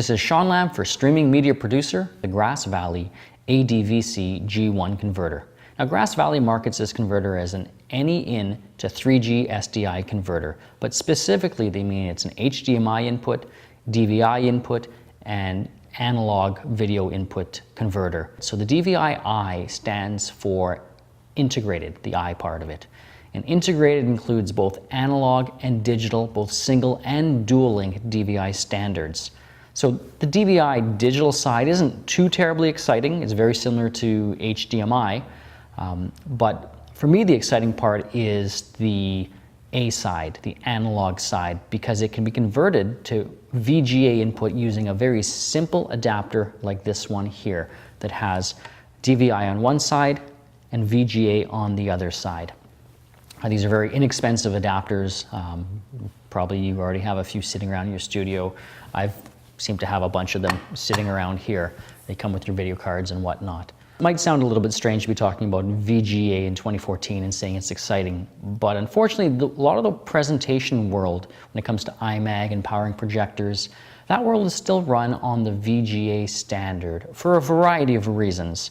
This is Shawn Lamb for Streaming Media Producer, the Grass Valley ADVC G-1 converter. Now Grass Valley markets this converter as an any-in to 3G SDI converter, but specifically they mean it's an HDMI input, DVI input, and analog video input converter. So the DVI-I stands for integrated, the I part of it. And integrated includes both analog and digital, both single and dual link DVI standards. So the DVI digital side isn't too terribly exciting. It's very similar to HDMI. But for me, the exciting part is the A side, the analog side, because it can be converted to VGA input using a very simple adapter like this one here that has DVI on one side and VGA on the other side. These are very inexpensive adapters. Probably you already have a few sitting around in your studio. I seem to have a bunch of them sitting around here. They come with your video cards and whatnot. It might sound a little bit strange to be talking about VGA in 2014 and saying it's exciting, but unfortunately a lot of the presentation world, when it comes to IMAG and powering projectors, that world is still run on the VGA standard for a variety of reasons,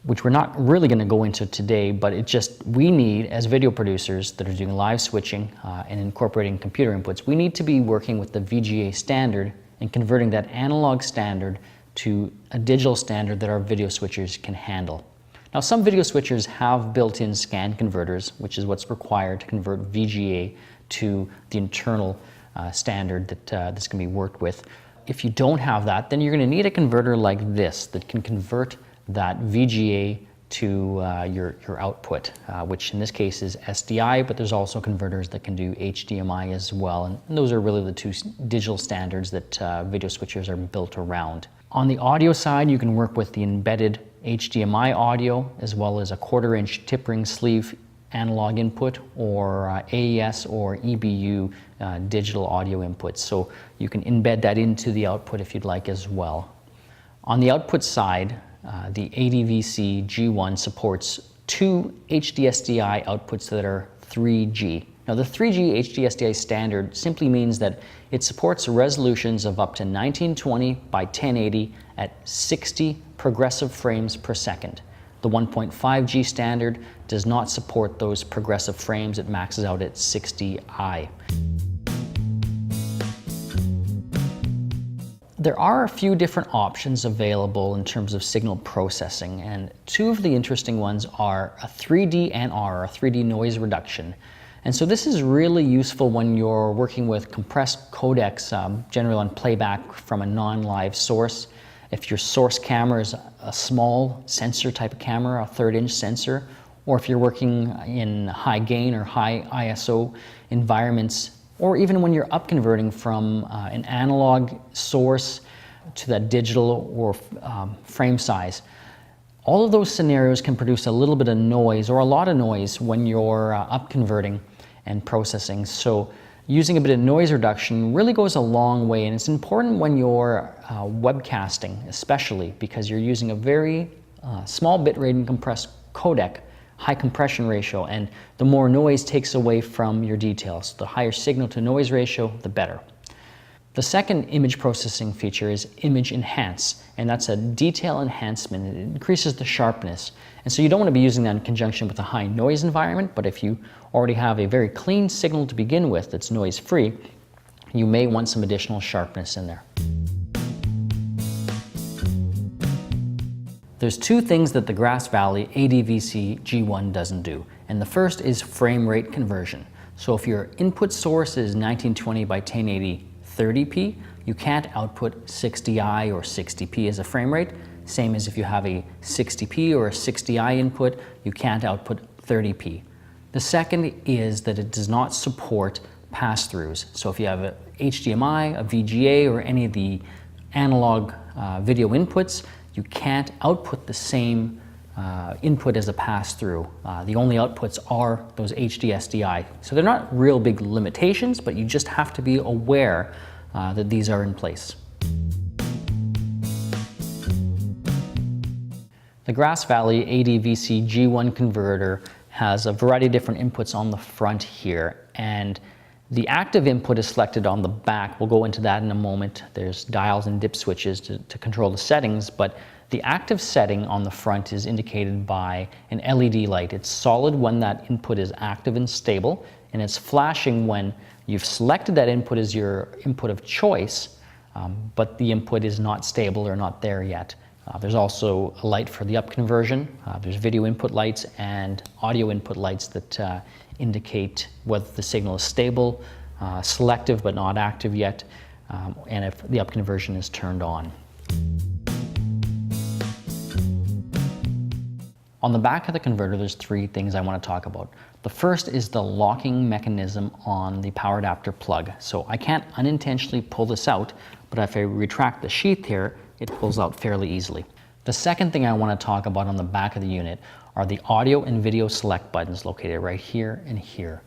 which we're not really going to go into today, but we need, as video producers that are doing live switching and incorporating computer inputs, we need to be working with the VGA standard and converting that analog standard to a digital standard that our video switchers can handle. Now, some video switchers have built-in scan converters, which is what's required to convert VGA to the internal standard that's going to be worked with. If you don't have that, then you're going to need a converter like this that can convert that VGA to your output, which in this case is SDI, but there's also converters that can do HDMI as well, and those are really the two digital standards that video switchers are built around. On the audio side, you can work with the embedded HDMI audio as well as a 1/4-inch tip ring sleeve analog input or AES or EBU digital audio inputs, so you can embed that into the output if you'd like as well. On the output side, the ADVC G1 supports two HDSDI outputs that are 3G. Now the 3G HDSDI standard simply means that it supports resolutions of up to 1920 by 1080 at 60 progressive frames per second. The 1.5G standard does not support those progressive frames. It maxes out at 60i. There are a few different options available in terms of signal processing, and two of the interesting ones are a 3D NR, or 3D noise reduction. And so this is really useful when you're working with compressed codecs, generally on playback from a non-live source. If your source camera is a small sensor type of camera, a 1/3-inch sensor, or if you're working in high gain or high ISO environments, or even when you're up converting from an analog source to that digital or frame size. All of those scenarios can produce a little bit of noise or a lot of noise when you're up converting and processing. So using a bit of noise reduction really goes a long way, and it's important when you're webcasting, especially because you're using a very small bitrate and compressed codec, high compression ratio, and the more noise takes away from your details. The higher signal to noise ratio, the better. The second image processing feature is image enhance, and that's a detail enhancement. It increases the sharpness. And so you don't want to be using that in conjunction with a high noise environment, but if you already have a very clean signal to begin with that's noise free, you may want some additional sharpness in there. There's two things that the Grass Valley ADVC G1 doesn't do, and the first is frame rate conversion. So if your input source is 1920 by 1080 30p, you can't output 60i or 60p as a frame rate. Same as if you have a 60p or a 60i input, you can't output 30p. The second is that it does not support pass-throughs. So if you have a HDMI, a VGA, or any of the analog video inputs, you can't output the same input as a pass-through. The only outputs are those HDSDI. So they're not real big limitations, but you just have to be aware that these are in place. The Grass Valley ADVC G1 converter has a variety of different inputs on the front here, and The active input is selected on the back. We'll go into that in a moment. There's dials and dip switches to control the settings, but the active setting on the front is indicated by an LED light. It's solid when that input is active and stable, and it's flashing when you've selected that input as your input of choice, but the input is not stable or not there yet. There's also a light for the up conversion. There's video input lights and audio input lights that indicate whether the signal is stable, selective but not active yet, and if the up conversion is turned on. On the back of the converter, there's three things I want to talk about. The first is the locking mechanism on the power adapter plug. So I can't unintentionally pull this out, but if I retract the sheath here, it pulls out fairly easily. The second thing I want to talk about on the back of the unit are the audio and video select buttons located right here and here.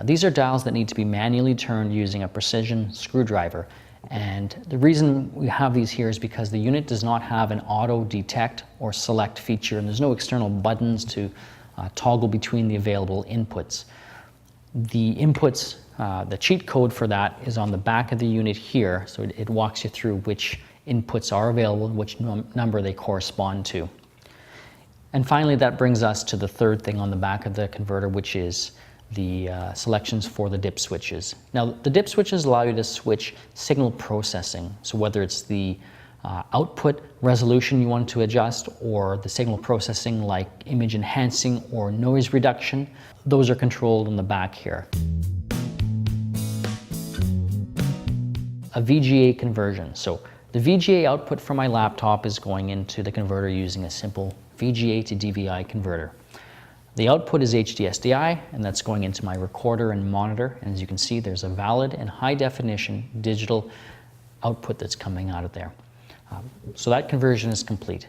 These are dials that need to be manually turned using a precision screwdriver. And the reason we have these here is because the unit does not have an auto detect or select feature, and there's no external buttons to toggle between the available inputs. The inputs, the cheat code for that is on the back of the unit here, so it walks you through which inputs are available and which number they correspond to. And finally, that brings us to the third thing on the back of the converter, which is the selections for the dip switches. Now, the dip switches allow you to switch signal processing. So whether it's the output resolution you want to adjust or the signal processing like image enhancing or noise reduction, those are controlled on the back here. A VGA conversion. So the VGA output from my laptop is going into the converter using a simple VGA to DVI converter. The output is HDSDI, and that's going into my recorder and monitor. And as you can see, there's a valid and high definition digital output that's coming out of there. So that conversion is complete.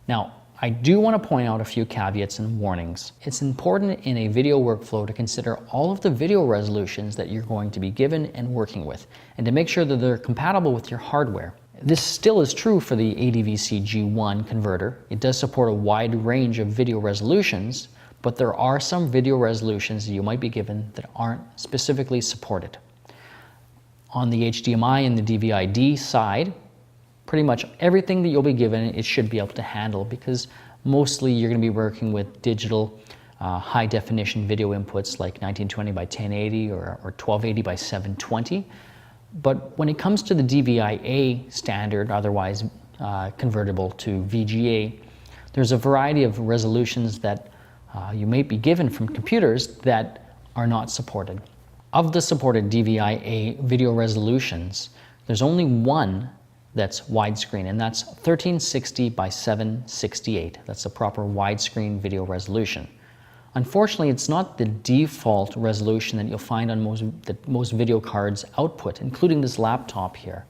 Now, I do want to point out a few caveats and warnings. It's important in a video workflow to consider all of the video resolutions that you're going to be given and working with, and to make sure that they're compatible with your hardware. This still is true for the ADVC G-1 converter. It does support a wide range of video resolutions, but there are some video resolutions that you might be given that aren't specifically supported. On the HDMI and the DVD side, pretty much everything that you'll be given, it should be able to handle, because mostly you're going to be working with digital high definition video inputs like 1920 by 1080 or 1280 by 720. But when it comes to the DVI-A standard, otherwise convertible to VGA, there's a variety of resolutions that you may be given from computers that are not supported. Of the supported DVI-A video resolutions, there's only one that's widescreen, and that's 1360 by 768. That's the proper widescreen video resolution. Unfortunately, it's not the default resolution that you'll find on most video cards output, including this laptop here.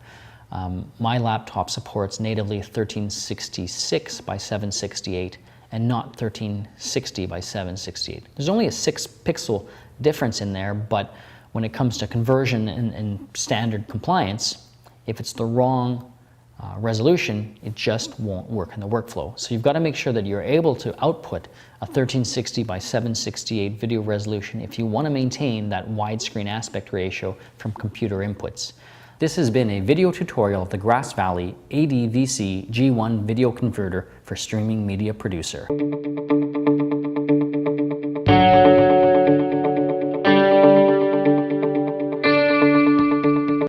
My laptop supports natively 1366 by 768 and not 1360 by 768. There's only a 6-pixel difference in there, but when it comes to conversion and standard compliance, if it's the wrong resolution, it just won't work in the workflow. So you've got to make sure that you're able to output a 1360 by 768 video resolution if you want to maintain that widescreen aspect ratio from computer inputs. This has been a video tutorial of the Grass Valley ADVC G1 video converter for streaming media producer.